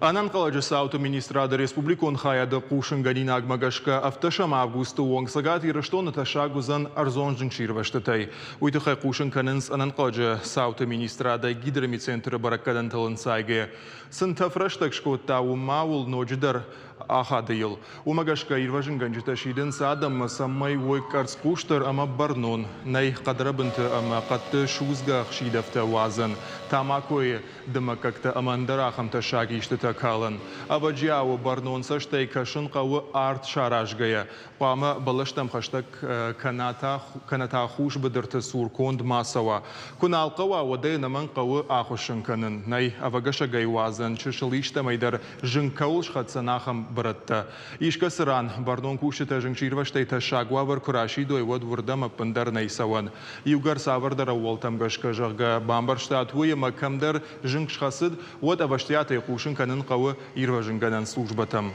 Анан қалажысы ауты министрады республикон хаяды қушынғанин агмагашка автошам августы оңсагат ирыштон ташагузан арзон жынширваштытай. Уйтықай қушын канынс анан қалажы сауты министрады гидромицентры бараккадан тылын сайғы. Сын тафраштак шкотта умаул ночдар ахадыйыл. Умагашка ирважынган житашидын садам саммай ойкарц куштар ама барнон. Най қадрабынты ама қатты шузгах шидафта вазан. Тамакой дыма как-то амандарахам ташаги иштыта калын. Аваджиау барнон саштай кашын қауы арт шаражгая. Пама балаштам хаштак каната хуш быдырты сур конд масава. Кунал қауа waday наман қауы ахушын канын. Най авагаша гайвазан чышылишта майдар жынкаул шхатсанахам братта. Ишка сыран барнон кушыта жынчирваштай ташагуавар курашидой вод вурдама пындар найсаван. Югар савардара уолтам гашка жага бамбарштат хуя макамдар жынкшхасыд вод аваштиятай кушын канын қауы ирважынганан службатам.